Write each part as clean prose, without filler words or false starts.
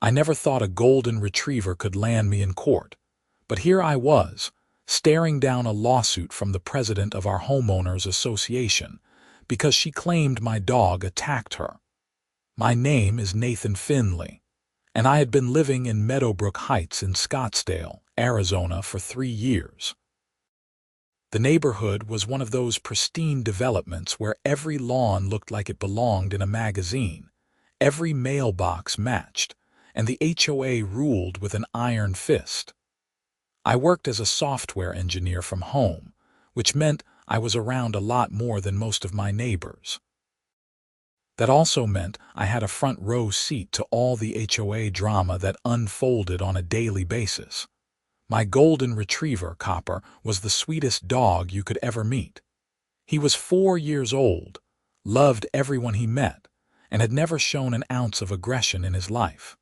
I never thought a golden retriever could land me in court, but here I was, staring down a lawsuit from the president of our homeowners association because she claimed my dog attacked her. My name is Nathan Finley, and I had been living in Meadowbrook Heights in Scottsdale, Arizona for 3 years. The neighborhood was one of those pristine developments where every lawn looked like it belonged in a magazine, every mailbox matched, and the HOA ruled with an iron fist. I worked as a software engineer from home, which meant I was around a lot more than most of my neighbors. That also meant I had a front row seat to all the HOA drama that unfolded on a daily basis. My golden retriever, Copper, was the sweetest dog you could ever meet. He was 4 years old, loved everyone he met, and had never shown an ounce of aggression in his life.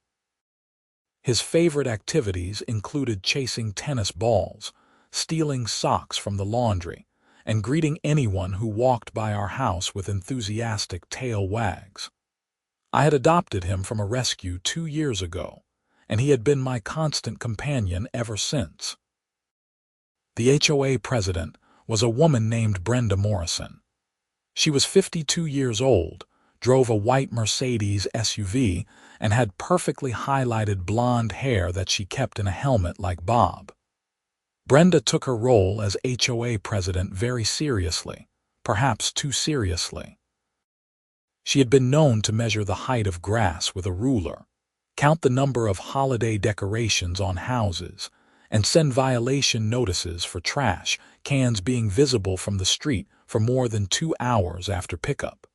His favorite activities included chasing tennis balls, stealing socks from the laundry, and greeting anyone who walked by our house with enthusiastic tail wags. I had adopted him from a rescue 2 years ago, and he had been my constant companion ever since. The HOA president was a woman named Brenda Morrison. She was 52 years old, drove a white Mercedes SUV, and had perfectly highlighted blonde hair that she kept in a helmet like Bob. Brenda took her role as HOA president very seriously, perhaps too seriously. She had been known to measure the height of grass with a ruler, count the number of holiday decorations on houses, and send violation notices for trash cans being visible from the street for more than 2 hours after pickup.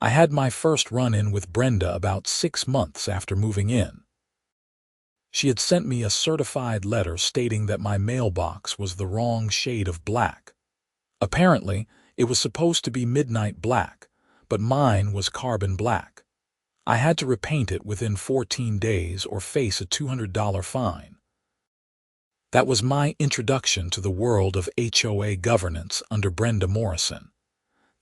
I had my first run-in with Brenda about 6 months after moving in. She had sent me a certified letter stating that my mailbox was the wrong shade of black. Apparently, it was supposed to be midnight black, but mine was carbon black. I had to repaint it within 14 days or face a $200 fine. That was my introduction to the world of HOA governance under Brenda Morrison.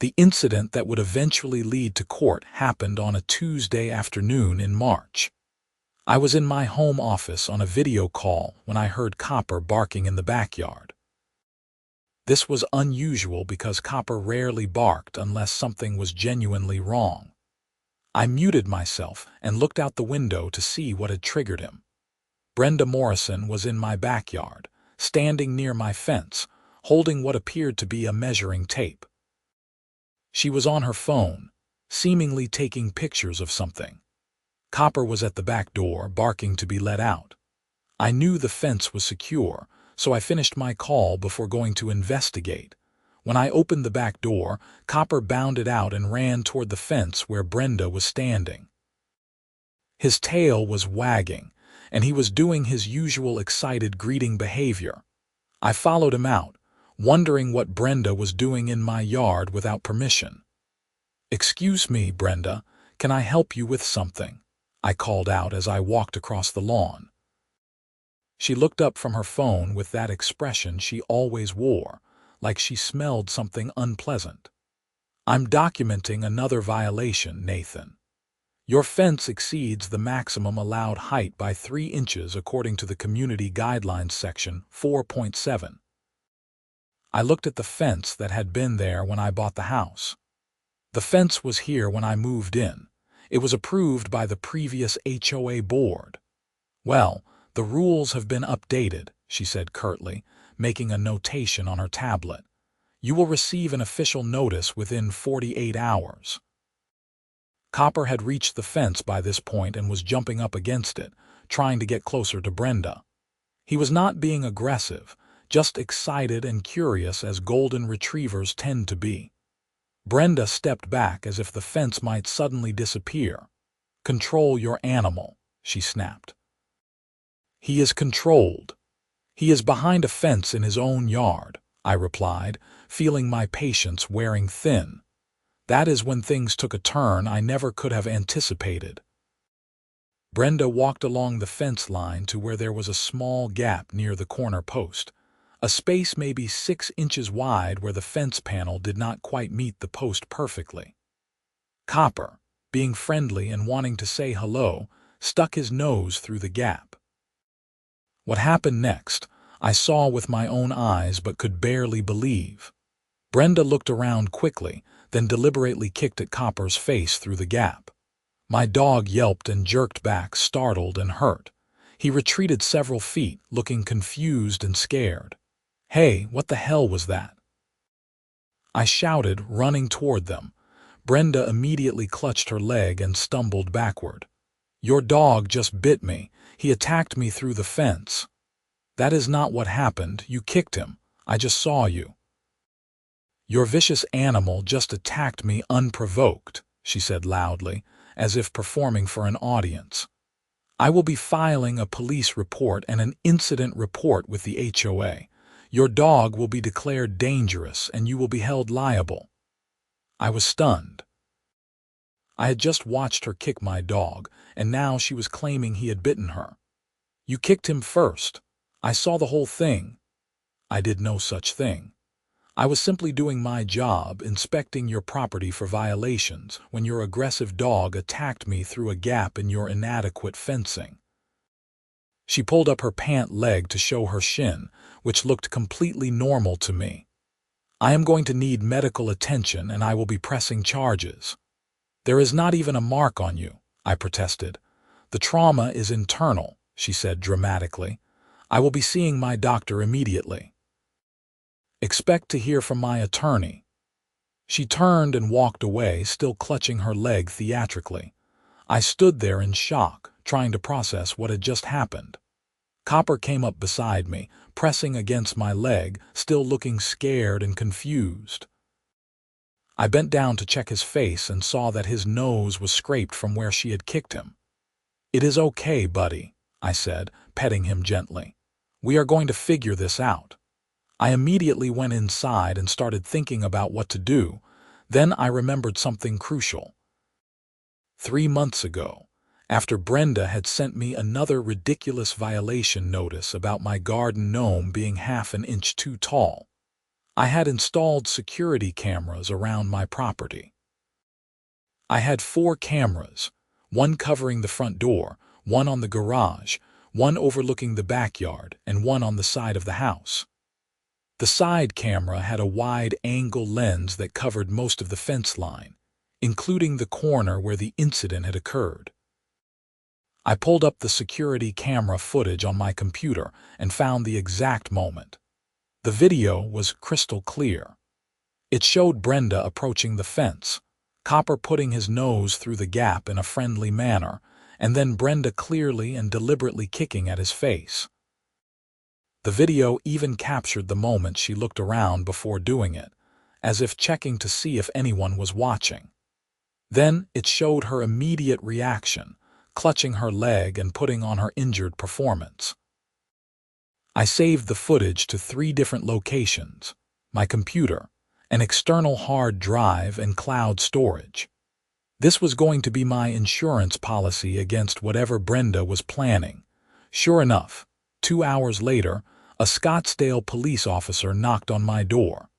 The incident that would eventually lead to court happened on a Tuesday afternoon in March. I was in my home office on a video call when I heard Copper barking in the backyard. This was unusual because Copper rarely barked unless something was genuinely wrong. I muted myself and looked out the window to see what had triggered him. Brenda Morrison was in my backyard, standing near my fence, holding what appeared to be a measuring tape. She was on her phone, seemingly taking pictures of something. Copper was at the back door, barking to be let out. I knew the fence was secure, so I finished my call before going to investigate. When I opened the back door, Copper bounded out and ran toward the fence where Brenda was standing. His tail was wagging, and he was doing his usual excited greeting behavior. I followed him out, wondering what Brenda was doing in my yard without permission. "Excuse me, Brenda, can I help you with something?" I called out as I walked across the lawn. She looked up from her phone with that expression she always wore, like she smelled something unpleasant. "I'm documenting another violation, Nathan. Your fence exceeds the maximum allowed height by 3 inches according to the Community Guidelines section 4.7. I looked at the fence that had been there when I bought the house. The fence was here when I moved in. It was approved by the previous HOA board. "Well, the rules have been updated," she said curtly, making a notation on her tablet. "You will receive an official notice within 48 hours. Copper had reached the fence by this point and was jumping up against it, trying to get closer to Brenda. He was not being aggressive, just excited and curious as golden retrievers tend to be. Brenda stepped back as if the fence might suddenly disappear. "Control your animal," she snapped. "He is controlled. He is behind a fence in his own yard," I replied, feeling my patience wearing thin. That is when things took a turn I never could have anticipated. Brenda walked along the fence line to where there was a small gap near the corner post, a space maybe 6 inches wide where the fence panel did not quite meet the post perfectly. Copper, being friendly and wanting to say hello, stuck his nose through the gap. What happened next, I saw with my own eyes but could barely believe. Brenda looked around quickly, then deliberately kicked at Copper's face through the gap. My dog yelped and jerked back, startled and hurt. He retreated several feet, looking confused and scared. "Hey, what the hell was that?" I shouted, running toward them. Brenda immediately clutched her leg and stumbled backward. "Your dog just bit me. He attacked me through the fence." "That is not what happened. You kicked him. I just saw you." "Your vicious animal just attacked me unprovoked," she said loudly, as if performing for an audience. "I will be filing a police report and an incident report with the HOA. Your dog will be declared dangerous and you will be held liable." I was stunned. I had just watched her kick my dog, and now she was claiming he had bitten her. "You kicked him first. I saw the whole thing." "I did no such thing. I was simply doing my job, inspecting your property for violations, when your aggressive dog attacked me through a gap in your inadequate fencing." She pulled up her pant leg to show her shin, which looked completely normal to me. "I am going to need medical attention and I will be pressing charges." "There is not even a mark on you," I protested. "The trauma is internal," she said dramatically. "I will be seeing my doctor immediately. Expect to hear from my attorney." She turned and walked away, still clutching her leg theatrically. I stood there in shock, trying to process what had just happened. Copper came up beside me, pressing against my leg, still looking scared and confused. I bent down to check his face and saw that his nose was scraped from where she had kicked him. "It is okay, buddy," I said, petting him gently. "We are going to figure this out." I immediately went inside and started thinking about what to do. Then I remembered something crucial. 3 months ago, after Brenda had sent me another ridiculous violation notice about my garden gnome being half an inch too tall, I had installed security cameras around my property. I had 4 cameras, one covering the front door, one on the garage, one overlooking the backyard, and one on the side of the house. The side camera had a wide-angle lens that covered most of the fence line, including the corner where the incident had occurred. I pulled up the security camera footage on my computer and found the exact moment. The video was crystal clear. It showed Brenda approaching the fence, Copper putting his nose through the gap in a friendly manner, and then Brenda clearly and deliberately kicking at his face. The video even captured the moment she looked around before doing it, as if checking to see if anyone was watching. Then it showed her immediate reaction, clutching her leg and putting on her injured performance. I saved the footage to 3 different locations: my computer, an external hard drive, and cloud storage. This was going to be my insurance policy against whatever Brenda was planning. Sure enough, 2 hours later, a Scottsdale police officer knocked on my door.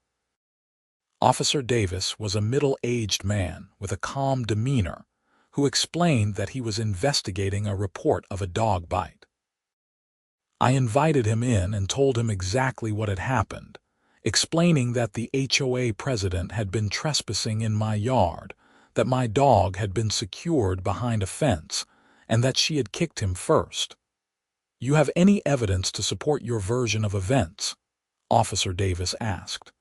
Officer Davis was a middle-aged man with a calm demeanor who explained that he was investigating a report of a dog bite. I invited him in and told him exactly what had happened, explaining that the HOA president had been trespassing in my yard, that my dog had been secured behind a fence, and that she had kicked him first. "You have any evidence to support your version of events?" Officer Davis asked.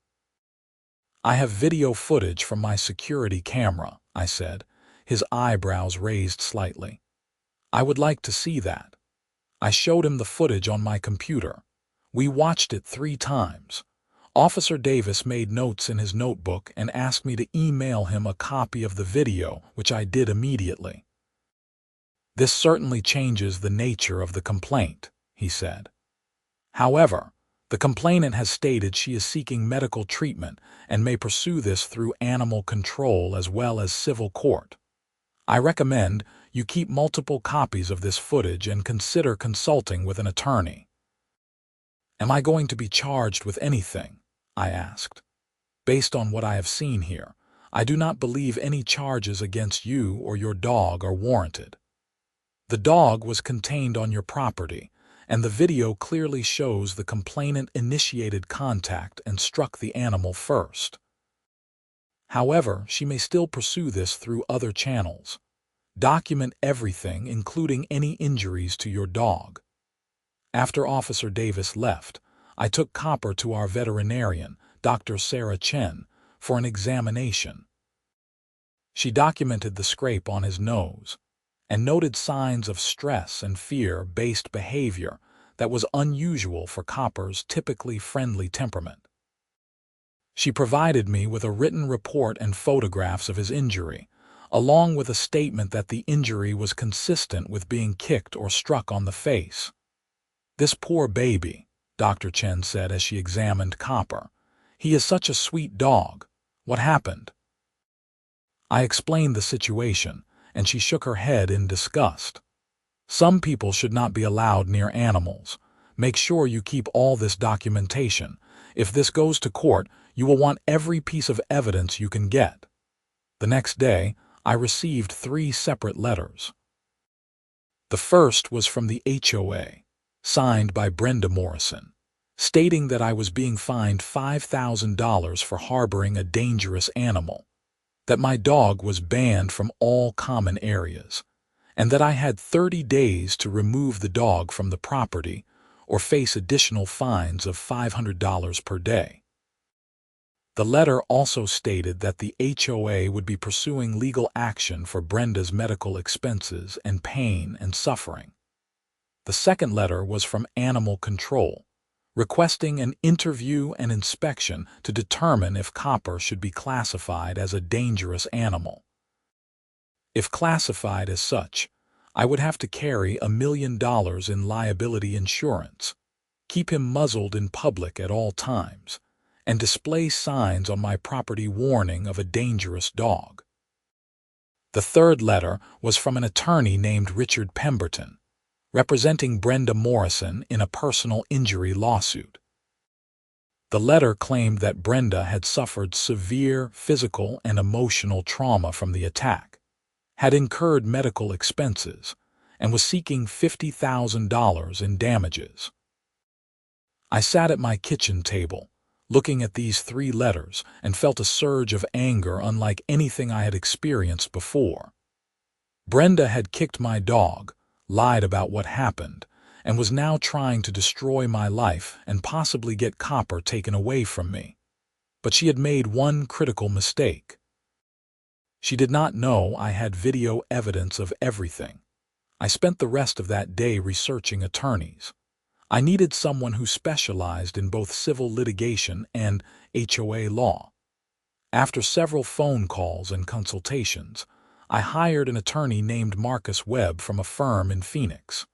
"I have video footage from my security camera," I said, his eyebrows raised slightly. "I would like to see that." I showed him the footage on my computer. We watched it 3 times. Officer Davis made notes in his notebook and asked me to email him a copy of the video, which I did immediately. "This certainly changes the nature of the complaint," he said. "However, the complainant has stated she is seeking medical treatment and may pursue this through animal control as well as civil court. I recommend you keep multiple copies of this footage and consider consulting with an attorney." "Am I going to be charged with anything?" I asked. "Based on what I have seen here, I do not believe any charges against you or your dog are warranted." The dog was contained on your property, and the video clearly shows the complainant initiated contact and struck the animal first. However, she may still pursue this through other channels. Document everything, including any injuries to your dog. After Officer Davis left, I took Copper to our veterinarian, Dr. Sarah Chen, for an examination. She documented the scrape on his nose and noted signs of stress and fear-based behavior that was unusual for Copper's typically friendly temperament. She provided me with a written report and photographs of his injury, along with a statement that the injury was consistent with being kicked or struck on the face. "This poor baby," Dr. Chen said as she examined Copper. "He is such a sweet dog. What happened?" I explained the situation, and she shook her head in disgust. "Some people should not be allowed near animals. Make sure you keep all this documentation. If this goes to court, you will want every piece of evidence you can get." The next day, I received 3 separate letters. The first was from the HOA, signed by Brenda Morrison, stating that I was being fined $5,000 for harboring a dangerous animal, that my dog was banned from all common areas, and that I had 30 days to remove the dog from the property or face additional fines of $500 per day. The letter also stated that the HOA would be pursuing legal action for Brenda's medical expenses and pain and suffering. The second letter was from Animal Control, requesting an interview and inspection to determine if Copper should be classified as a dangerous animal. If classified as such, I would have to carry $1 million in liability insurance, keep him muzzled in public at all times, and display signs on my property warning of a dangerous dog. The third letter was from an attorney named Richard Pemberton, representing Brenda Morrison in a personal injury lawsuit. The letter claimed that Brenda had suffered severe physical and emotional trauma from the attack, had incurred medical expenses, and was seeking $50,000 in damages. I sat at my kitchen table, looking at these 3 letters, and felt a surge of anger unlike anything I had experienced before. Brenda had kicked my dog, lied about what happened, and was now trying to destroy my life and possibly get Copper taken away from me. But she had made one critical mistake. She did not know I had video evidence of everything. I spent the rest of that day researching attorneys. I needed someone who specialized in both civil litigation and HOA law. After several phone calls and consultations, I hired an attorney named Marcus Webb from a firm in Phoenix.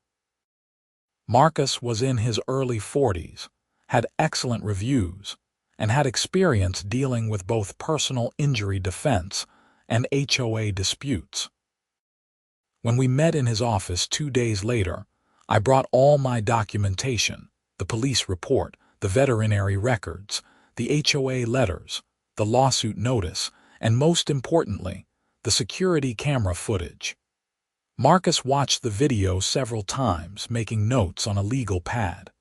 Marcus was in his early 40s, had excellent reviews, and had experience dealing with both personal injury defense and HOA disputes. When we met in his office 2 days later, I brought all my documentation, the police report, the veterinary records, the HOA letters, the lawsuit notice, and most importantly, the security camera footage. Marcus watched the video several times, making notes on a legal pad.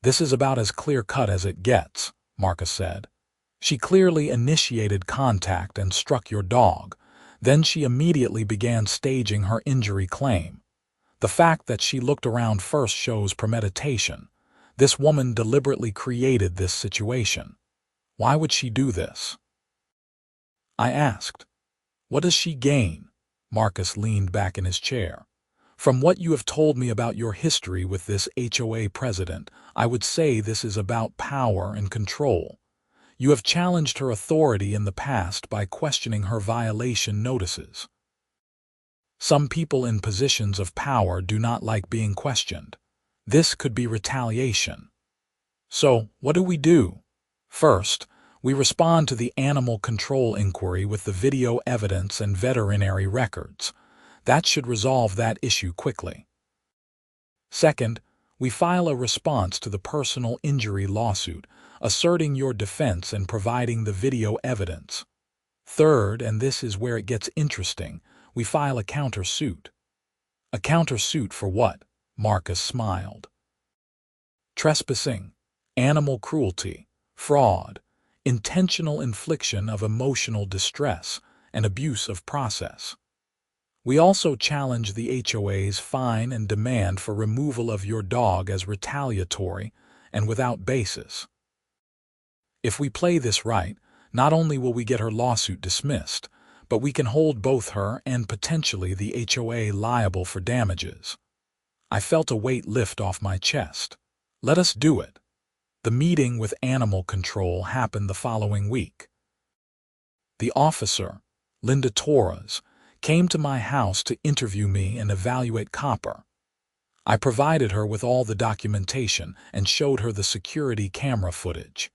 "This is about as clear-cut as it gets," Marcus said. "She clearly initiated contact and struck your dog. Then she immediately began staging her injury claim. The fact that she looked around first shows premeditation. This woman deliberately created this situation. Why would she do this?" I asked. "What does she gain?" Marcus leaned back in his chair. "From what you have told me about your history with this HOA president, I would say this is about power and control. You have challenged her authority in the past by questioning her violation notices. Some people in positions of power do not like being questioned. This could be retaliation. So, what do? First, we respond to the animal control inquiry with the video evidence and veterinary records. That should resolve that issue quickly. Second, we file a response to the personal injury lawsuit, asserting your defense and providing the video evidence. Third, and this is where it gets interesting, we file a countersuit. A countersuit for what? Marcus smiled. Trespassing, animal cruelty, fraud, intentional infliction of emotional distress, and abuse of process. We also challenge the HOA's fine and demand for removal of your dog as retaliatory and without basis. If we play this right, not only will we get her lawsuit dismissed, but we can hold both her and potentially the HOA liable for damages. I felt a weight lift off my chest. Let us do it. The meeting with animal control happened the following week. The officer, Linda Torres, came to my house to interview me and evaluate Copper. I provided her with all the documentation and showed her the security camera footage.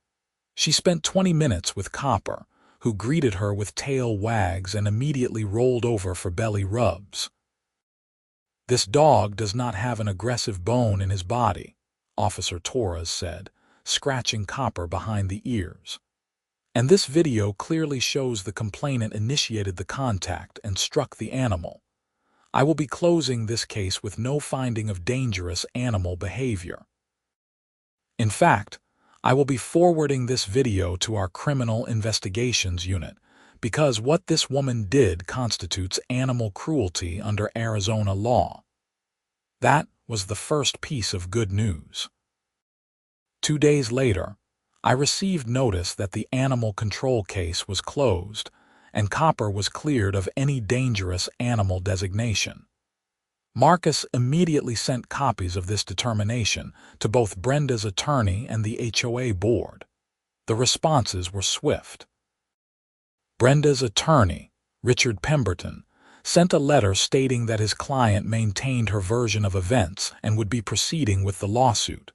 She spent 20 minutes with Copper, who greeted her with tail wags and immediately rolled over for belly rubs. "This dog does not have an aggressive bone in his body," Officer Torres said, scratching Copper behind the ears. "And this video clearly shows the complainant initiated the contact and struck the animal. I will be closing this case with no finding of dangerous animal behavior. In fact, I will be forwarding this video to our criminal investigations unit because what this woman did constitutes animal cruelty under Arizona law." That was the first piece of good news. 2 days later, I received notice that the animal control case was closed and Copper was cleared of any dangerous animal designation. Marcus immediately sent copies of this determination to both Brenda's attorney and the HOA board. The responses were swift. Brenda's attorney, Richard Pemberton, sent a letter stating that his client maintained her version of events and would be proceeding with the lawsuit.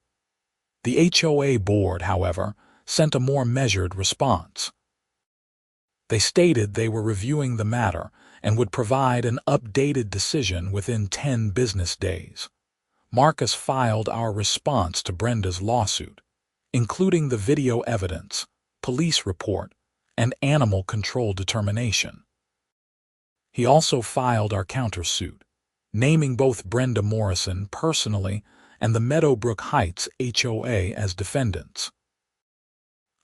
The HOA board, however, sent a more measured response. They stated they were reviewing the matter and would provide an updated decision within 10 business days. Marcus filed our response to Brenda's lawsuit, including the video evidence, police report, and animal control determination. He also filed our countersuit, naming both Brenda Morrison personally and the Meadowbrook Heights HOA as defendants.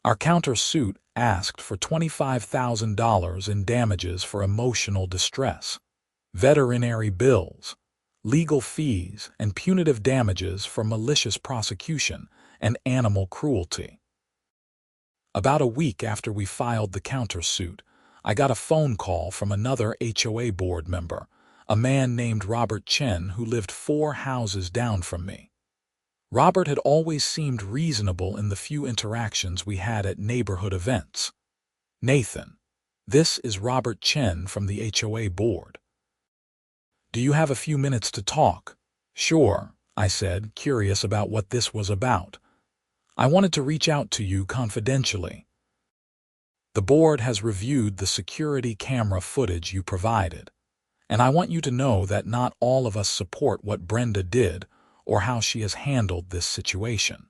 Our countersuit asked for $25,000 in damages for emotional distress, veterinary bills, legal fees, and punitive damages for malicious prosecution and animal cruelty. About a week after we filed the countersuit, I got a phone call from another HOA board member, a man named Robert Chen who lived 4 houses down from me. Robert had always seemed reasonable in the few interactions we had at neighborhood events. "Nathan, this is Robert Chen from the HOA board. Do you have a few minutes to talk?" "Sure," I said, curious about what this was about. "I wanted to reach out to you confidentially. The board has reviewed the security camera footage you provided, and I want you to know that not all of us support what Brenda did or how she has handled this situation.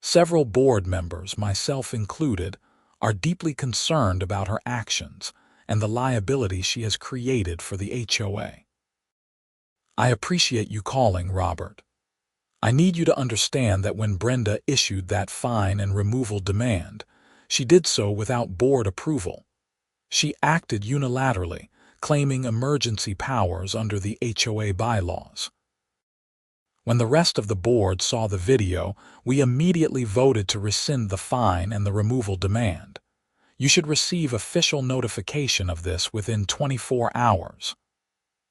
Several board members, myself included, are deeply concerned about her actions and the liability she has created for the HOA. I appreciate you calling, Robert. I need you to understand that when Brenda issued that fine and removal demand, she did so without board approval. She acted unilaterally, claiming emergency powers under the HOA bylaws. When the rest of the board saw the video, we immediately voted to rescind the fine and the removal demand. You should receive official notification of this within 24 hours.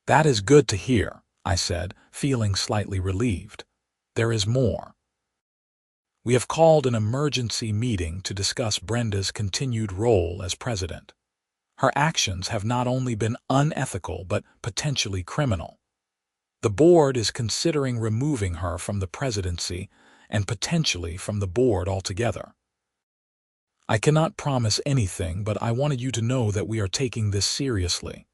That is good to hear, I said, feeling slightly relieved. There is more. We have called an emergency meeting to discuss Brenda's continued role as president. Her actions have not only been unethical but potentially criminal. The board is considering removing her from the presidency and potentially from the board altogether. I cannot promise anything, but I wanted you to know that we are taking this seriously.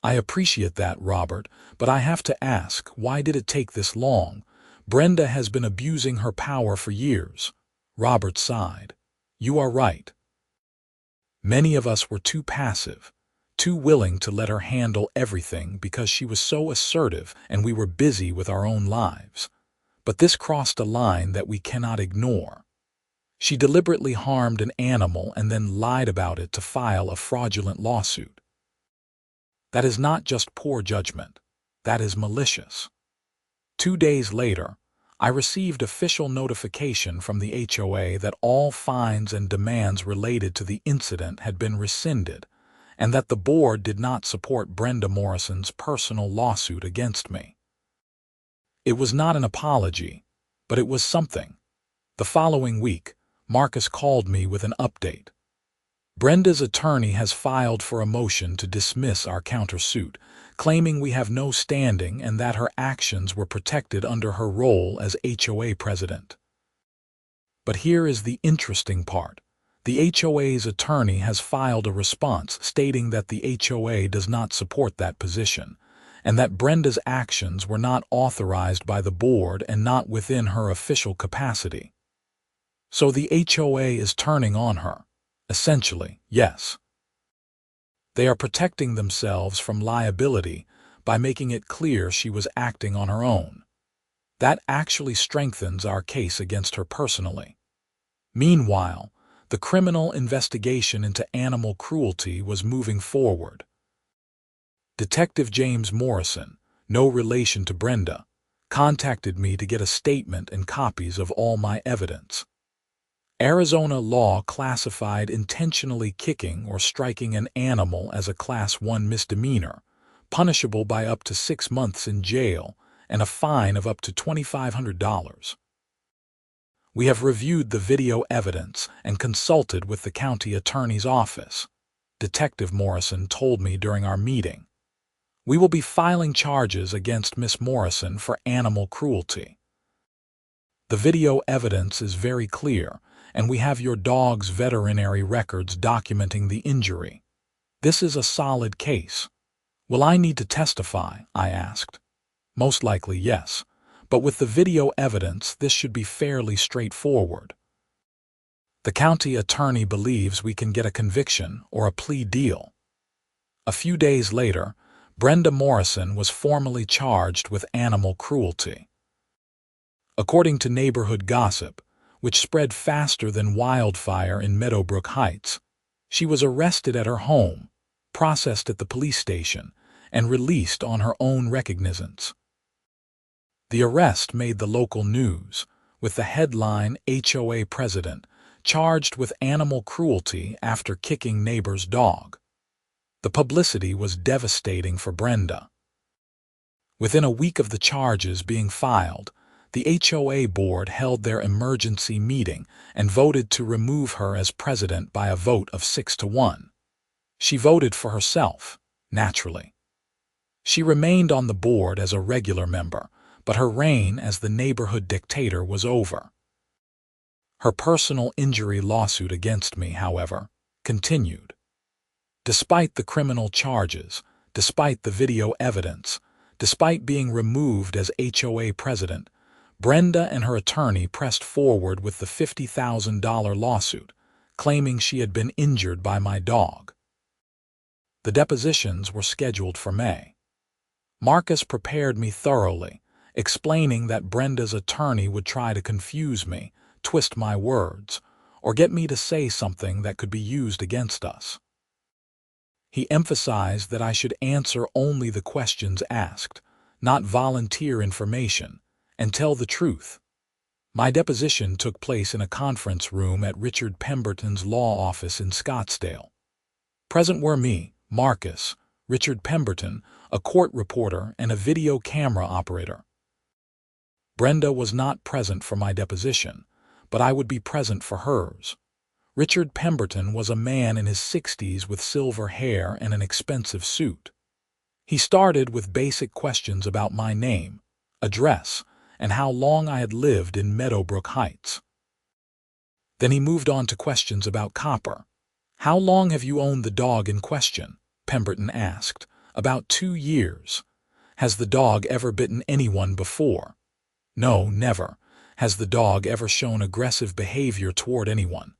I appreciate that, Robert, but I have to ask, why did it take this long? Brenda has been abusing her power for years. Robert sighed. You are right. Many of us were too passive, too willing to let her handle everything because she was so assertive and we were busy with our own lives. But this crossed a line that we cannot ignore. She deliberately harmed an animal and then lied about it to file a fraudulent lawsuit. That is not just poor judgment. That is malicious. 2 days later, I received official notification from the HOA that all fines and demands related to the incident had been rescinded and that the board did not support Brenda Morrison's personal lawsuit against me. It was not an apology, but it was something. The following week, Marcus called me with an update. Brenda's attorney has filed for a motion to dismiss our countersuit, claiming we have no standing and that her actions were protected under her role as HOA president. But here is the interesting part. The HOA's attorney has filed a response stating that the HOA does not support that position, and that Brenda's actions were not authorized by the board and not within her official capacity. So the HOA is turning on her. Essentially, yes. They are protecting themselves from liability by making it clear she was acting on her own. That actually strengthens our case against her personally. Meanwhile, the criminal investigation into animal cruelty was moving forward. Detective James Morrison, no relation to Brenda, contacted me to get a statement and copies of all my evidence. Arizona law classified intentionally kicking or striking an animal as a Class 1 misdemeanor, punishable by up to 6 months in jail and a fine of up to $2,500. We have reviewed the video evidence and consulted with the county attorney's office, Detective Morrison told me during our meeting. We will be filing charges against Miss Morrison for animal cruelty. The video evidence is very clear, and we have your dog's veterinary records documenting the injury. This is a solid case. Will I need to testify? I asked. Most likely, yes. But with the video evidence, this should be fairly straightforward. The county attorney believes we can get a conviction or a plea deal. A few days later, Brenda Morrison was formally charged with animal cruelty. According to neighborhood gossip, which spread faster than wildfire in Meadowbrook Heights, she was arrested at her home, processed at the police station, and released on her own recognizance. The arrest made the local news, with the headline HOA president charged with animal cruelty after kicking neighbor's dog. The publicity was devastating for Brenda. Within a week of the charges being filed, the HOA board held their emergency meeting and voted to remove her as president by a vote of 6-1. She voted for herself, naturally. She remained on the board as a regular member, but her reign as the neighborhood dictator was over. Her personal injury lawsuit against me, however, continued. Despite the criminal charges, despite the video evidence, despite being removed as HOA president, Brenda and her attorney pressed forward with the $50,000 lawsuit, claiming she had been injured by my dog. The depositions were scheduled for May. Marcus prepared me thoroughly, explaining that Brenda's attorney would try to confuse me, twist my words, or get me to say something that could be used against us. He emphasized that I should answer only the questions asked, not volunteer information, and tell the truth. My deposition took place in a conference room at Richard Pemberton's law office in Scottsdale. Present were me, Marcus, Richard Pemberton, a court reporter, and a video camera operator. Brenda was not present for my deposition, but I would be present for hers. Richard Pemberton was a man in his 60s with silver hair and an expensive suit. He started with basic questions about my name, address, and how long I had lived in Meadowbrook Heights. Then he moved on to questions about Copper. "How long have you owned the dog in question?" Pemberton asked. "About 2 years. Has the dog ever bitten anyone before?" "No, never." "Has the dog ever shown aggressive behavior toward anyone?"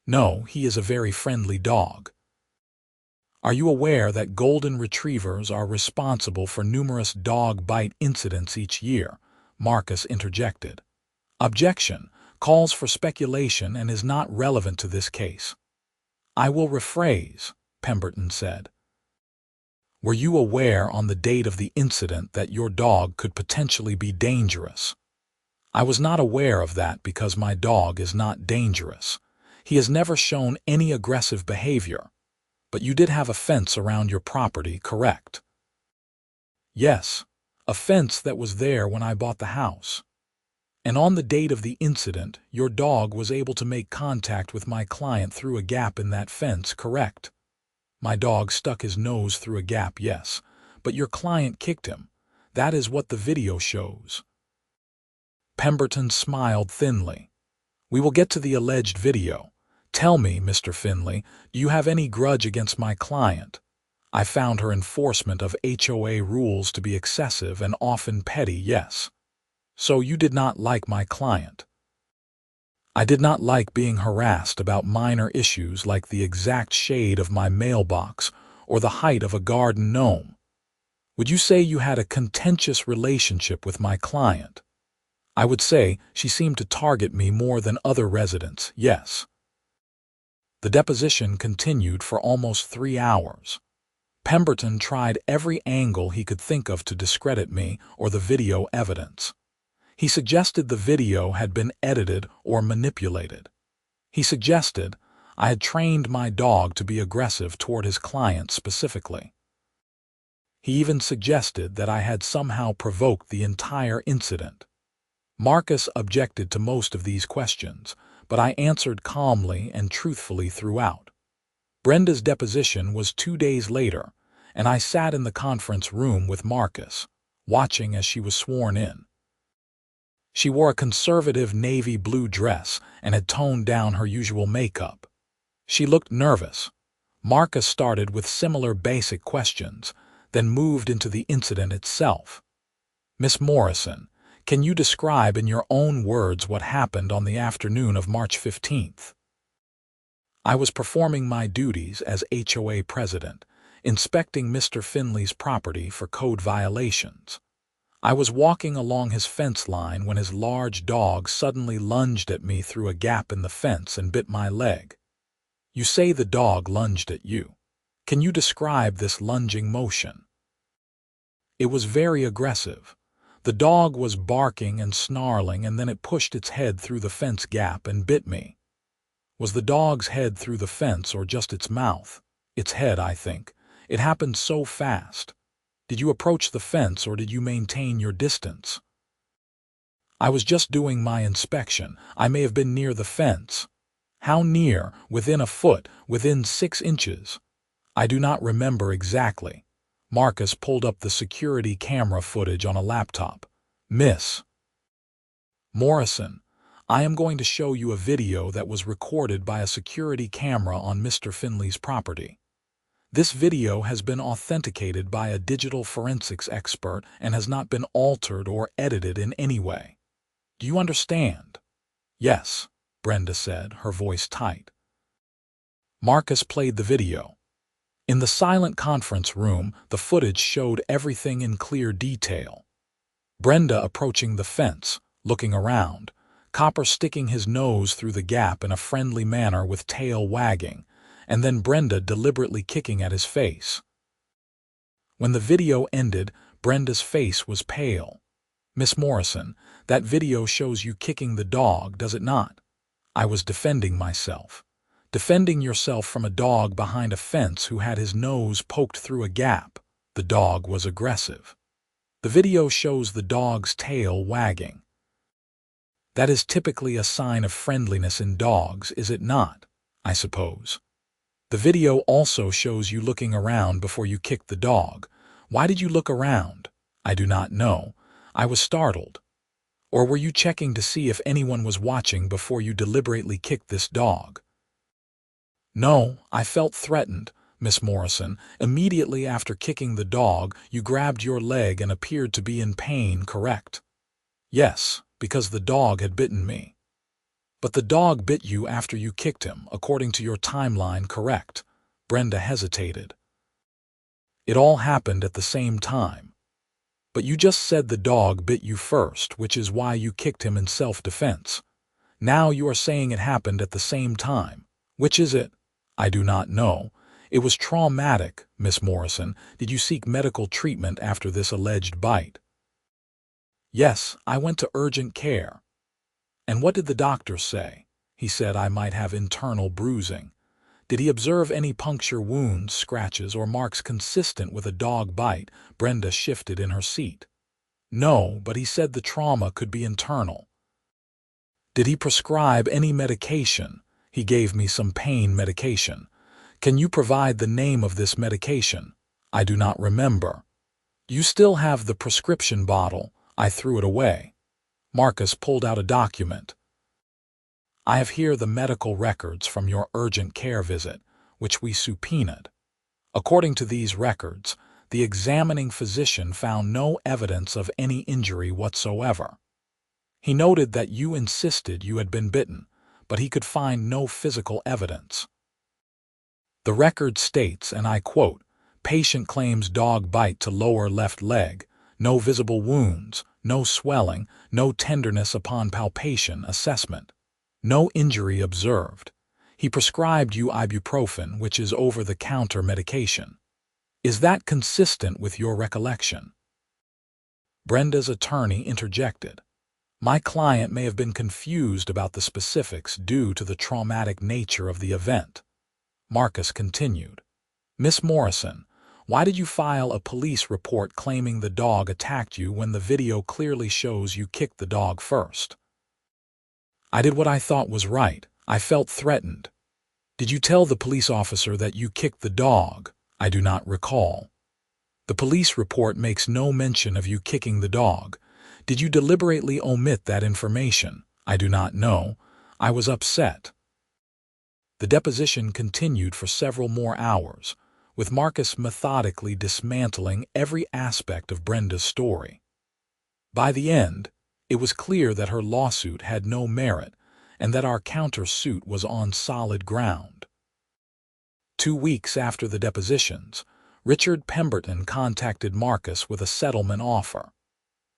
"No, he is a very friendly dog." Are you aware that golden retrievers are responsible for numerous dog bite incidents each year? Marcus interjected. Objection calls for speculation and is not relevant to this case. I will rephrase, Pemberton said. Were you aware on the date of the incident that your dog could potentially be dangerous? I was not aware of that because my dog is not dangerous. He has never shown any aggressive behavior. But you did have a fence around your property, correct? Yes, a fence that was there when I bought the house. And on the date of the incident, your dog was able to make contact with my client through a gap in that fence, correct? My dog stuck his nose through a gap, yes, but your client kicked him. That is what the video shows. Pemberton smiled thinly. We will get to the alleged video. Tell me, Mr. Finley, do you have any grudge against my client? I found her enforcement of HOA rules to be excessive and often petty, yes. So you did not like my client. I did not like being harassed about minor issues like the exact shade of my mailbox or the height of a garden gnome. Would you say you had a contentious relationship with my client? I would say she seemed to target me more than other residents, yes. The deposition continued for almost 3 hours. Pemberton tried every angle he could think of to discredit me or the video evidence. He suggested the video had been edited or manipulated. He suggested I had trained my dog to be aggressive toward his client specifically. He even suggested that I had somehow provoked the entire incident. Marcus objected to most of these questions, but I answered calmly and truthfully throughout. Brenda's deposition was 2 days later, and I sat in the conference room with Marcus, watching as she was sworn in. She wore a conservative navy blue dress and had toned down her usual makeup. She looked nervous. Marcus started with similar basic questions, then moved into the incident itself. Miss Morrison, can you describe in your own words what happened on the afternoon of March 15th? I was performing my duties as HOA president, inspecting Mr. Finley's property for code violations. I was walking along his fence line when his large dog suddenly lunged at me through a gap in the fence and bit my leg. You say the dog lunged at you. Can you describe this lunging motion? It was very aggressive. The dog was barking and snarling, and then it pushed its head through the fence gap and bit me. Was the dog's head through the fence or just its mouth? Its head, I think. It happened so fast. Did you approach the fence or did you maintain your distance? I was just doing my inspection. I may have been near the fence. How near? Within a foot? Within 6 inches? I do not remember exactly. Marcus pulled up the security camera footage on a laptop. Miss Morrison, I am going to show you a video that was recorded by a security camera on Mr. Finley's property. This video has been authenticated by a digital forensics expert and has not been altered or edited in any way. Do you understand? Yes, Brenda said, her voice tight. Marcus played the video. In the silent conference room, the footage showed everything in clear detail. Brenda approaching the fence, looking around, Copper sticking his nose through the gap in a friendly manner with tail wagging, and then Brenda deliberately kicking at his face. When the video ended, Brenda's face was pale. Miss Morrison, that video shows you kicking the dog, does it not? I was defending myself. Defending yourself from a dog behind a fence who had his nose poked through a gap. The dog was aggressive. The video shows the dog's tail wagging. That is typically a sign of friendliness in dogs, is it not? I suppose. The video also shows you looking around before you kicked the dog. Why did you look around? I do not know. I was startled. Or were you checking to see if anyone was watching before you deliberately kicked this dog? No, I felt threatened, Miss Morrison. Immediately after kicking the dog, you grabbed your leg and appeared to be in pain, correct? Yes, because the dog had bitten me. But the dog bit you after you kicked him, according to your timeline, correct? Brenda hesitated. It all happened at the same time. But you just said the dog bit you first, which is why you kicked him in self-defense. Now you are saying it happened at the same time. Which is it? I do not know. It was traumatic, Miss Morrison. Did you seek medical treatment after this alleged bite? Yes, I went to urgent care. And what did the doctor say? He said I might have internal bruising. Did he observe any puncture wounds, scratches, or marks consistent with a dog bite? Brenda shifted in her seat. No, but he said the trauma could be internal. Did he prescribe any medication? He gave me some pain medication. Can you provide the name of this medication? I do not remember. You still have the prescription bottle. I threw it away. Marcus pulled out a document. I have here the medical records from your urgent care visit, which we subpoenaed. According to these records, the examining physician found no evidence of any injury whatsoever. He noted that you insisted you had been bitten, but he could find no physical evidence. The record states, and I quote, patient claims dog bite to lower left leg, no visible wounds, no swelling, no tenderness upon palpation assessment. No injury observed. He prescribed you ibuprofen, which is over-the-counter medication. Is that consistent with your recollection? Brenda's attorney interjected. My client may have been confused about the specifics due to the traumatic nature of the event. Marcus continued. Miss Morrison, why did you file a police report claiming the dog attacked you when the video clearly shows you kicked the dog first? I did what I thought was right. I felt threatened. Did you tell the police officer that you kicked the dog? I do not recall. The police report makes no mention of you kicking the dog. Did you deliberately omit that information? I do not know. I was upset. The deposition continued for several more hours, with Marcus methodically dismantling every aspect of Brenda's story. By the end, it was clear that her lawsuit had no merit and that our countersuit was on solid ground. 2 weeks after the depositions, Richard Pemberton contacted Marcus with a settlement offer.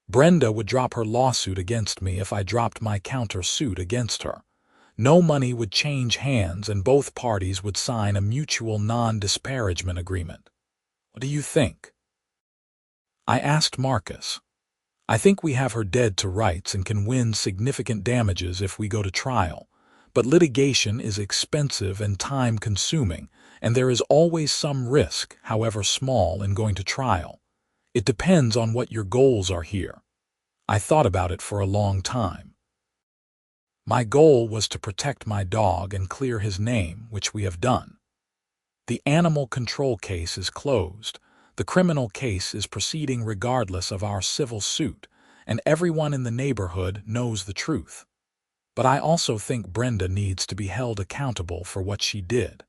Brenda would drop her lawsuit against me if I dropped my countersuit against her. No money would change hands and both parties would sign a mutual non-disparagement agreement. What do you think? I asked Marcus. I think we have her dead to rights and can win significant damages if we go to trial, but litigation is expensive and time-consuming, and there is always some risk, however small, in going to trial. It depends on what your goals are here. I thought about it for a long time. My goal was to protect my dog and clear his name, which we have done. The animal control case is closed. The criminal case is proceeding regardless of our civil suit, and everyone in the neighborhood knows the truth. But I also think Brenda needs to be held accountable for what she did.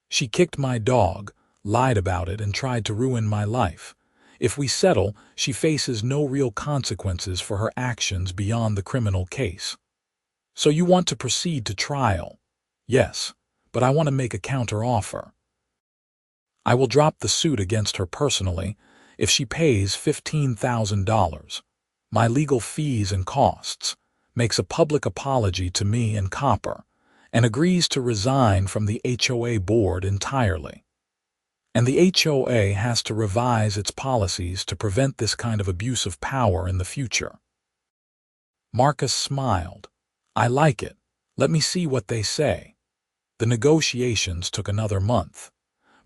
She kicked my dog, lied about it, and tried to ruin my life. If we settle, she faces no real consequences for her actions beyond the criminal case. So you want to proceed to trial? Yes, but I want to make a counter-offer. I will drop the suit against her personally if she pays $15,000, my legal fees and costs, makes a public apology to me and Copper, and agrees to resign from the HOA board entirely. And the HOA has to revise its policies to prevent this kind of abuse of power in the future. Marcus smiled. I like it. Let me see what they say. The negotiations took another month.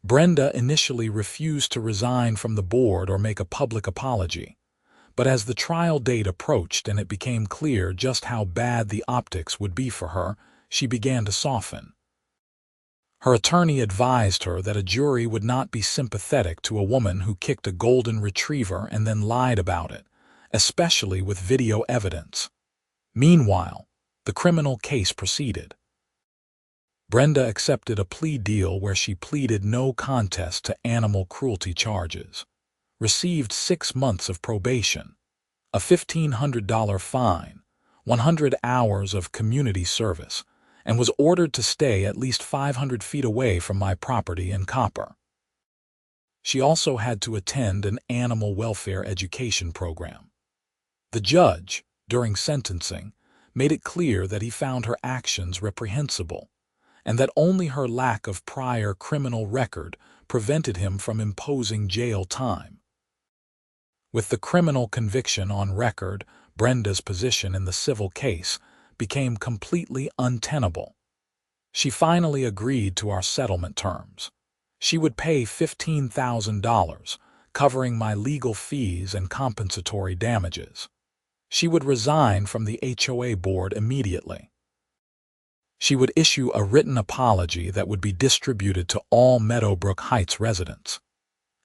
Brenda initially refused to resign from the board or make a public apology, but as the trial date approached and it became clear just how bad the optics would be for her, she began to soften. Her attorney advised her that a jury would not be sympathetic to a woman who kicked a golden retriever and then lied about it, especially with video evidence. Meanwhile, the criminal case proceeded. Brenda accepted a plea deal where she pleaded no contest to animal cruelty charges, received 6 months of probation, a $1,500 fine, 100 hours of community service, and was ordered to stay at least 500 feet away from my property in Copper. She also had to attend an animal welfare education program. The judge, during sentencing, made it clear that he found her actions reprehensible, and that only her lack of prior criminal record prevented him from imposing jail time. With the criminal conviction on record, Brenda's position in the civil case became completely untenable. She finally agreed to our settlement terms. She would pay $15,000, covering my legal fees and compensatory damages. She would resign from the HOA board immediately. She would issue a written apology that would be distributed to all Meadowbrook Heights residents.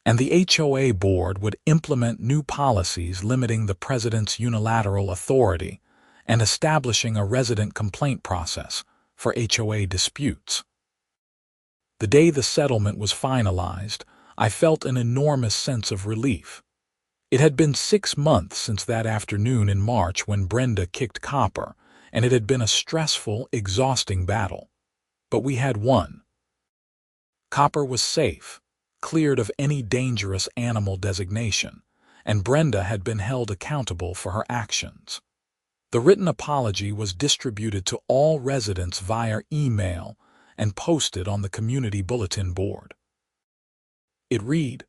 And the HOA board would implement new policies limiting the president's unilateral authority and establishing a resident complaint process for HOA disputes. The day the settlement was finalized, I felt an enormous sense of relief. It had been 6 months since that afternoon in March when Brenda kicked Copper, and it had been a stressful, exhausting battle. But we had won. Copper was safe, cleared of any dangerous animal designation, and Brenda had been held accountable for her actions. The written apology was distributed to all residents via email and posted on the community bulletin board. It read,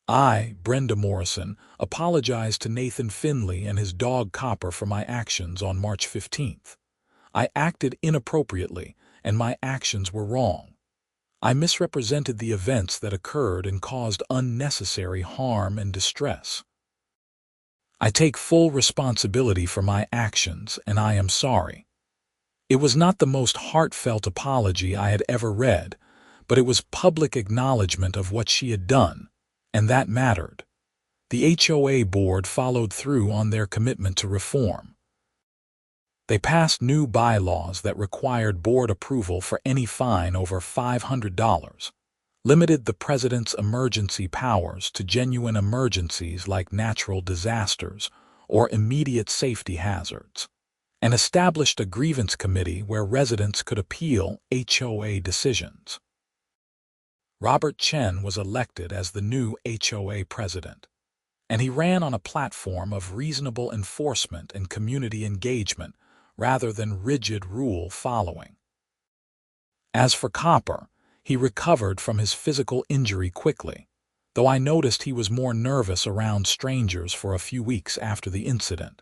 "I, Brenda Morrison, apologize to Nathan Finley and his dog Copper for my actions on March 15th. I acted inappropriately, and my actions were wrong. I misrepresented the events that occurred and caused unnecessary harm and distress. I take full responsibility for my actions, and I am sorry." It was not the most heartfelt apology I had ever read, but it was public acknowledgement of what she had done, and that mattered. The HOA board followed through on their commitment to reform. They passed new bylaws that required board approval for any fine over $500, limited the president's emergency powers to genuine emergencies like natural disasters or immediate safety hazards, and established a grievance committee where residents could appeal HOA decisions. Robert Chen was elected as the new HOA president, and he ran on a platform of reasonable enforcement and community engagement rather than rigid rule following. As for Copper, he recovered from his physical injury quickly, though I noticed he was more nervous around strangers for a few weeks after the incident.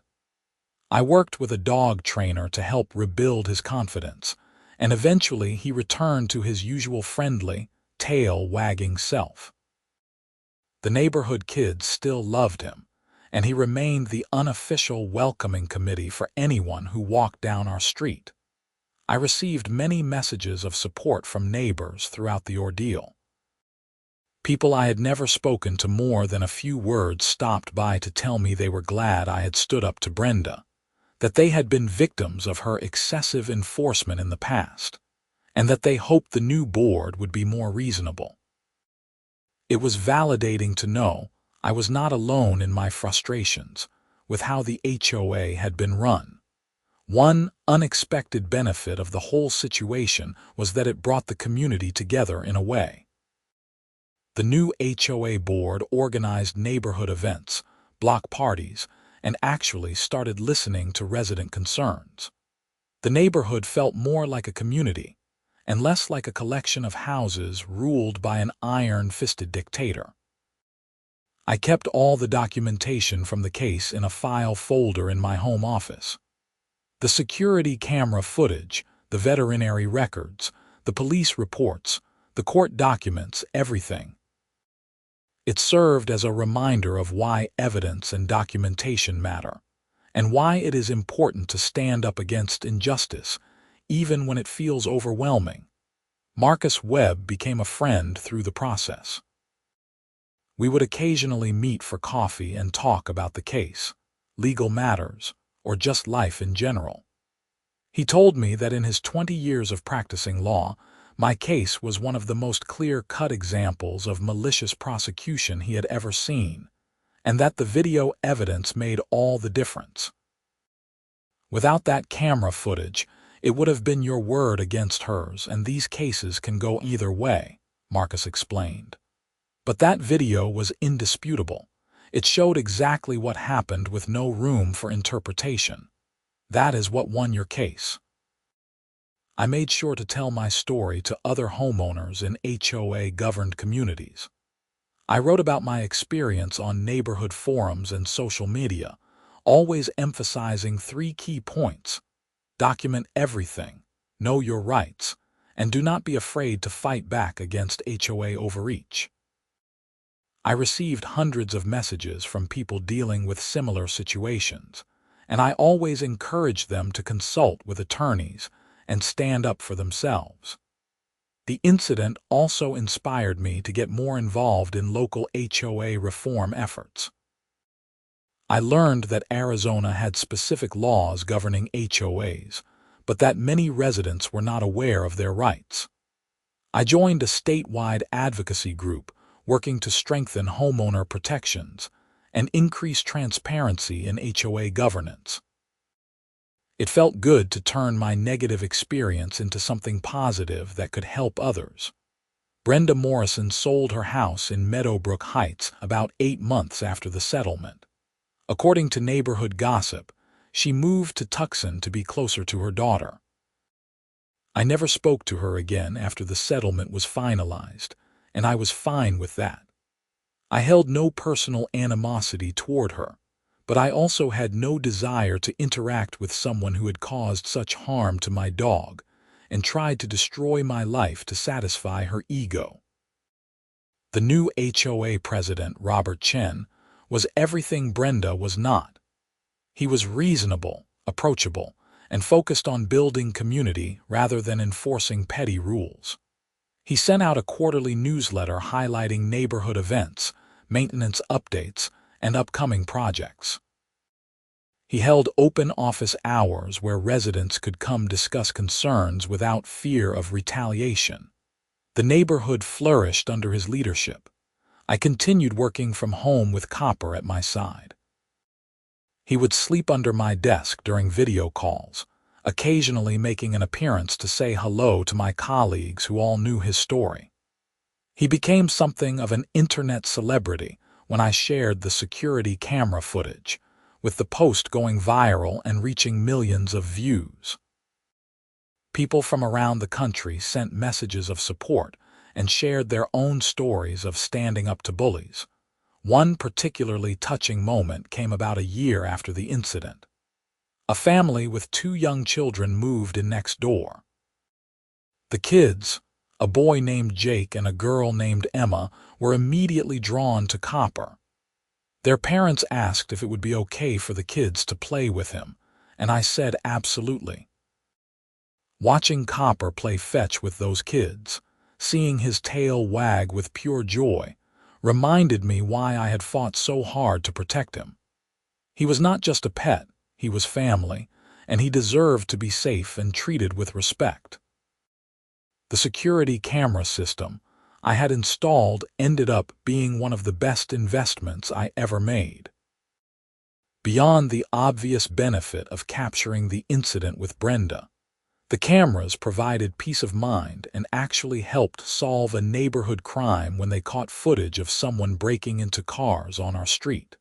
I worked with a dog trainer to help rebuild his confidence, and eventually he returned to his usual friendly, tail-wagging self. The neighborhood kids still loved him, and he remained the unofficial welcoming committee for anyone who walked down our street. I received many messages of support from neighbors throughout the ordeal. People I had never spoken to more than a few words stopped by to tell me they were glad I had stood up to Brenda, that they had been victims of her excessive enforcement in the past, and that they hoped the new board would be more reasonable. It was validating to know I was not alone in my frustrations with how the HOA had been run. One unexpected benefit of the whole situation was that it brought the community together in a way. The new HOA board organized neighborhood events, block parties, and actually started listening to resident concerns. The neighborhood felt more like a community, and less like a collection of houses ruled by an iron-fisted dictator. I kept all the documentation from the case in a file folder in my home office. The security camera footage, the veterinary records, the police reports, the court documents, everything. It served as a reminder of why evidence and documentation matter, and why it is important to stand up against injustice, even when it feels overwhelming. Marcus Webb became a friend through the process. We would occasionally meet for coffee and talk about the case, legal matters, or just life in general. He told me that in his 20 years of practicing law, my case was one of the most clear-cut examples of malicious prosecution he had ever seen, and that the video evidence made all the difference. Without that camera footage, it would have been your word against hers, and these cases can go either way, Marcus explained. But that video was indisputable. It showed exactly what happened with no room for interpretation. That is what won your case. I made sure to tell my story to other homeowners in HOA-governed communities. I wrote about my experience on neighborhood forums and social media, always emphasizing 3 key points: document everything, know your rights, and do not be afraid to fight back against HOA overreach. I received hundreds of messages from people dealing with similar situations, and I always encouraged them to consult with attorneys and stand up for themselves. The incident also inspired me to get more involved in local HOA reform efforts. I learned that Arizona had specific laws governing HOAs, but that many residents were not aware of their rights. I joined a statewide advocacy group working to strengthen homeowner protections and increase transparency in HOA governance. It felt good to turn my negative experience into something positive that could help others. Brenda Morrison sold her house in Meadowbrook Heights about 8 months after the settlement. According to neighborhood gossip, she moved to Tucson to be closer to her daughter. I never spoke to her again after the settlement was finalized, and I was fine with that. I held no personal animosity toward her, but I also had no desire to interact with someone who had caused such harm to my dog and tried to destroy my life to satisfy her ego. The new HOA president, Robert Chen, was everything Brenda was not. He was reasonable, approachable, and focused on building community rather than enforcing petty rules. He sent out a quarterly newsletter highlighting neighborhood events, maintenance updates, and upcoming projects. He held open office hours where residents could come discuss concerns without fear of retaliation. The neighborhood flourished under his leadership. I continued working from home with Copper at my side. He would sleep under my desk during video calls, occasionally making an appearance to say hello to my colleagues who all knew his story. He became something of an internet celebrity when I shared the security camera footage, with the post going viral and reaching millions of views. People from around the country sent messages of support and shared their own stories of standing up to bullies. One particularly touching moment came about a year after the incident. A family with 2 young children moved in next door. The kids, a boy named Jake and a girl named Emma, were immediately drawn to Copper. Their parents asked if it would be okay for the kids to play with him, and I said absolutely. Watching Copper play fetch with those kids, seeing his tail wag with pure joy, reminded me why I had fought so hard to protect him. He was not just a pet, he was family, and he deserved to be safe and treated with respect. The security camera system I had installed ended up being one of the best investments I ever made. Beyond the obvious benefit of capturing the incident with Brenda, the cameras provided peace of mind and actually helped solve a neighborhood crime when they caught footage of someone breaking into cars on our street.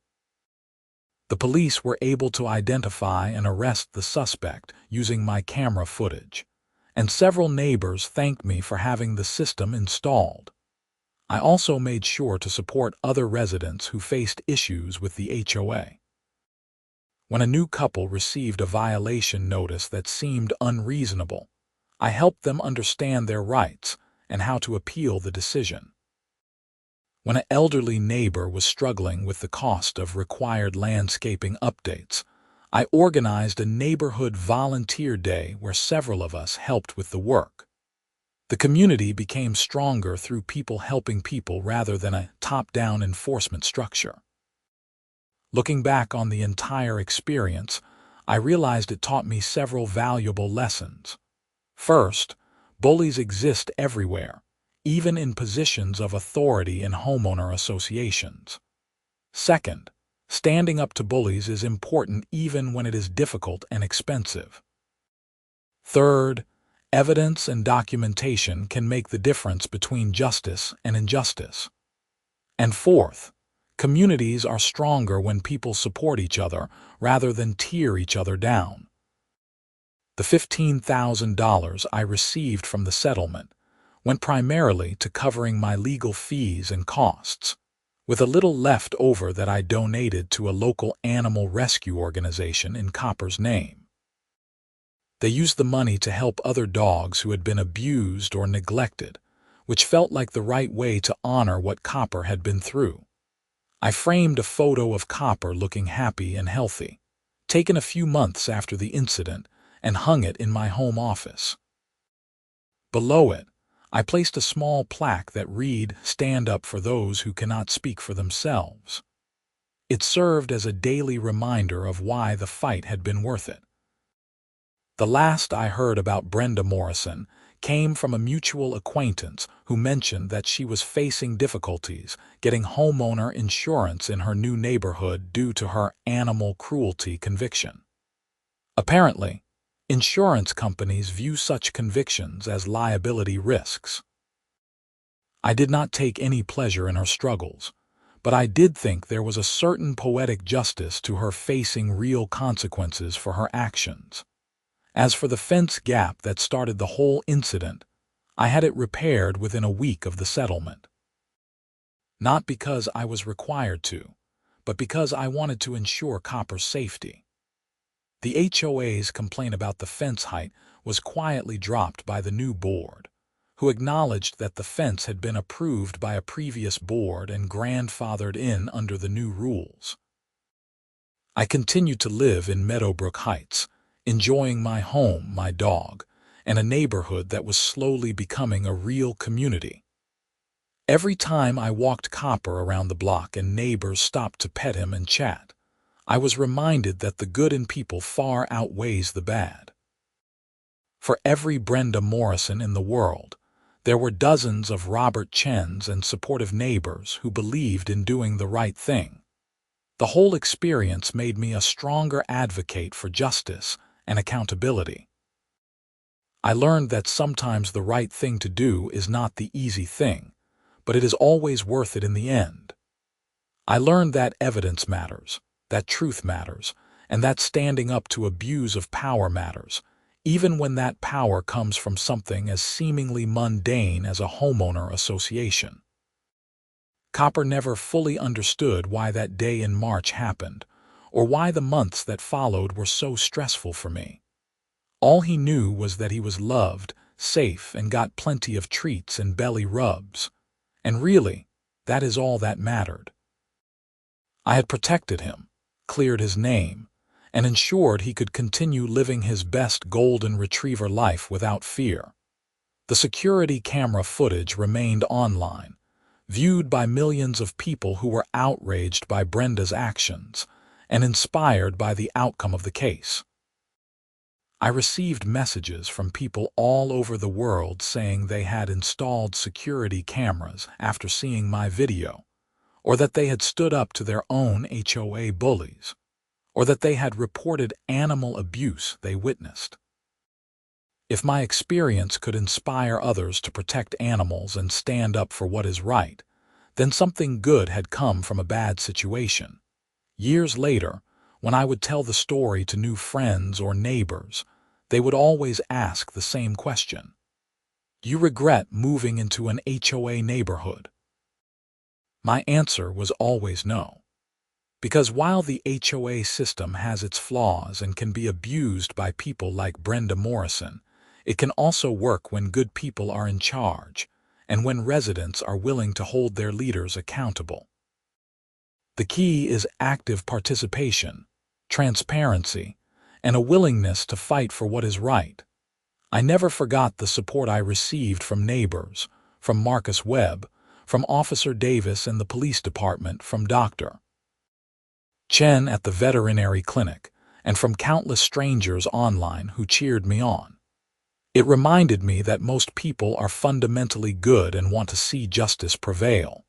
The police were able to identify and arrest the suspect using my camera footage, and several neighbors thanked me for having the system installed. I also made sure to support other residents who faced issues with the HOA. When a new couple received a violation notice that seemed unreasonable, I helped them understand their rights and how to appeal the decision. When an elderly neighbor was struggling with the cost of required landscaping updates, I organized a neighborhood volunteer day where several of us helped with the work. The community became stronger through people helping people rather than a top-down enforcement structure. Looking back on the entire experience, I realized it taught me several valuable lessons. First, bullies exist everywhere, even in positions of authority in homeowner associations. Second, standing up to bullies is important even when it is difficult and expensive. Third, evidence and documentation can make the difference between justice and injustice. And fourth, communities are stronger when people support each other rather than tear each other down. The $15,000 I received from the settlement went primarily to covering my legal fees and costs, with a little left over that I donated to a local animal rescue organization in Copper's name. They used the money to help other dogs who had been abused or neglected, which felt like the right way to honor what Copper had been through. I framed a photo of Copper looking happy and healthy, taken a few months after the incident, and hung it in my home office. Below it, I placed a small plaque that read, "Stand up for those who cannot speak for themselves." It served as a daily reminder of why the fight had been worth it. The last I heard about Brenda Morrison came from a mutual acquaintance who mentioned that she was facing difficulties getting homeowner insurance in her new neighborhood due to her animal cruelty conviction. Apparently, insurance companies view such convictions as liability risks. I did not take any pleasure in her struggles, but I did think there was a certain poetic justice to her facing real consequences for her actions. As for the fence gap that started the whole incident, I had it repaired within a week of the settlement. Not because I was required to, but because I wanted to ensure Copper's safety. The HOA's complaint about the fence height was quietly dropped by the new board, who acknowledged that the fence had been approved by a previous board and grandfathered in under the new rules. I continued to live in Meadowbrook Heights, enjoying my home, my dog, and a neighborhood that was slowly becoming a real community. Every time I walked Copper around the block and neighbors stopped to pet him and chat, I was reminded that the good in people far outweighs the bad. For every Brenda Morrison in the world, there were dozens of Robert Chens and supportive neighbors who believed in doing the right thing. The whole experience made me a stronger advocate for justice and accountability. I learned that sometimes the right thing to do is not the easy thing, but it is always worth it in the end. I learned that evidence matters, that truth matters, and that standing up to abuse of power matters, even when that power comes from something as seemingly mundane as a homeowner association. Copper never fully understood why that day in March happened, or why the months that followed were so stressful for me. All he knew was that he was loved, safe, and got plenty of treats and belly rubs. And really, that is all that mattered. I had protected him, cleared his name, and ensured he could continue living his best golden retriever life without fear. The security camera footage remained online, viewed by millions of people who were outraged by Brenda's actions and inspired by the outcome of the case. I received messages from people all over the world saying they had installed security cameras after seeing my video, or that they had stood up to their own HOA bullies, or that they had reported animal abuse they witnessed. If my experience could inspire others to protect animals and stand up for what is right, then something good had come from a bad situation. Years later, when I would tell the story to new friends or neighbors, they would always ask the same question. "Do you regret moving into an HOA neighborhood?" My answer was always no. Because while the HOA system has its flaws and can be abused by people like Brenda Morrison, it can also work when good people are in charge and when residents are willing to hold their leaders accountable. The key is active participation, transparency, and a willingness to fight for what is right. I never forgot the support I received from neighbors, from Marcus Webb, from Officer Davis in the police department, from Dr. Chen at the veterinary clinic, and from countless strangers online who cheered me on. It reminded me that most people are fundamentally good and want to see justice prevail.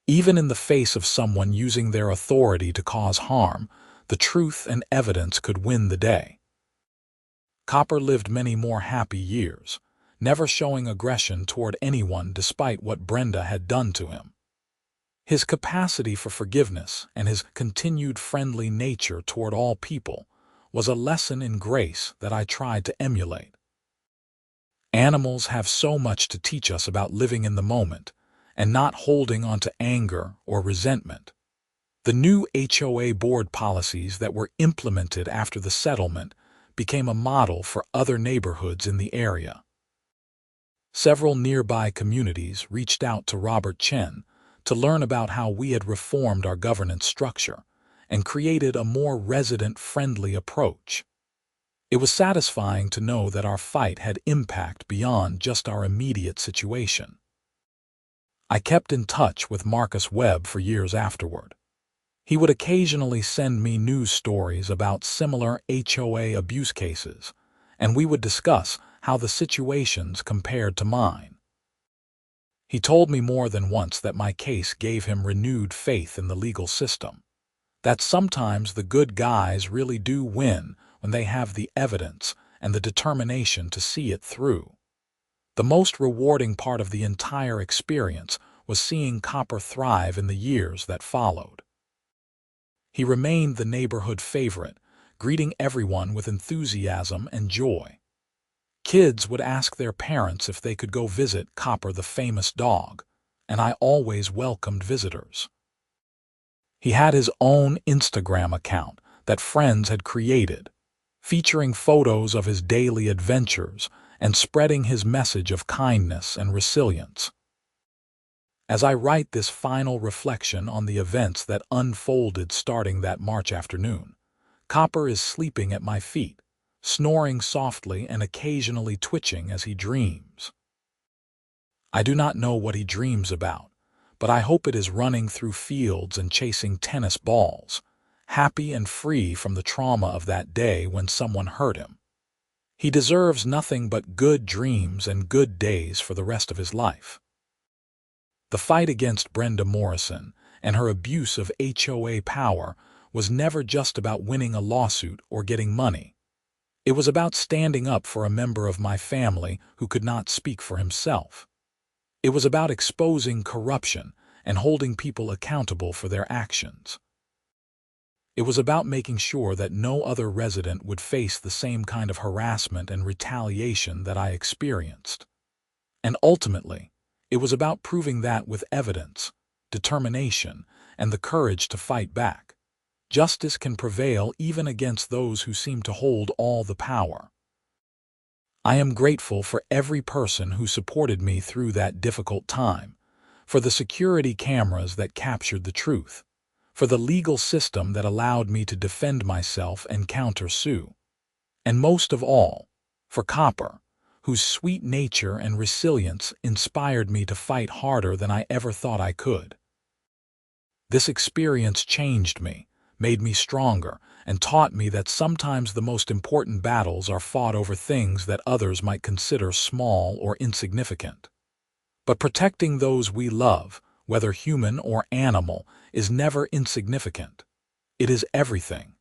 Even in the face of someone using their authority to cause harm, the truth and evidence could win the day. Copper lived many more happy years, never showing aggression toward anyone despite what Brenda had done to him. His capacity for forgiveness and his continued friendly nature toward all people was a lesson in grace that I tried to emulate. Animals have so much to teach us about living in the moment and not holding on to anger or resentment. The new HOA board policies that were implemented after the settlement became a model for other neighborhoods in the area. Several nearby communities reached out to Robert Chen to learn about how we had reformed our governance structure and created a more resident-friendly approach. It was satisfying to know that our fight had impact beyond just our immediate situation. I kept in touch with Marcus Webb for years afterward. He would occasionally send me news stories about similar HOA abuse cases, and we would discuss how the situations compared to mine. He told me more than once that my case gave him renewed faith in the legal system, that sometimes the good guys really do win when they have the evidence and the determination to see it through. The most rewarding part of the entire experience was seeing Copper thrive in the years that followed. He remained the neighborhood favorite, greeting everyone with enthusiasm and joy. Kids would ask their parents if they could go visit Copper the famous dog, and I always welcomed visitors. He had his own Instagram account that friends had created, featuring photos of his daily adventures and spreading his message of kindness and resilience. As I write this final reflection on the events that unfolded starting that March afternoon, Copper is sleeping at my feet, snoring softly and occasionally twitching as he dreams. I do not know what he dreams about, but I hope it is running through fields and chasing tennis balls, happy and free from the trauma of that day when someone hurt him. He deserves nothing but good dreams and good days for the rest of his life. The fight against Brenda Morrison and her abuse of HOA power was never just about winning a lawsuit or getting money. It was about standing up for a member of my family who could not speak for himself. It was about exposing corruption and holding people accountable for their actions. It was about making sure that no other resident would face the same kind of harassment and retaliation that I experienced. And ultimately, it was about proving that with evidence, determination, and the courage to fight back, justice can prevail even against those who seem to hold all the power. I am grateful for every person who supported me through that difficult time, for the security cameras that captured the truth, for the legal system that allowed me to defend myself and counter-sue, and most of all, for Copper, whose sweet nature and resilience inspired me to fight harder than I ever thought I could. This experience changed me, made me stronger, and taught me that sometimes the most important battles are fought over things that others might consider small or insignificant. But protecting those we love, whether human or animal, is never insignificant. It is everything.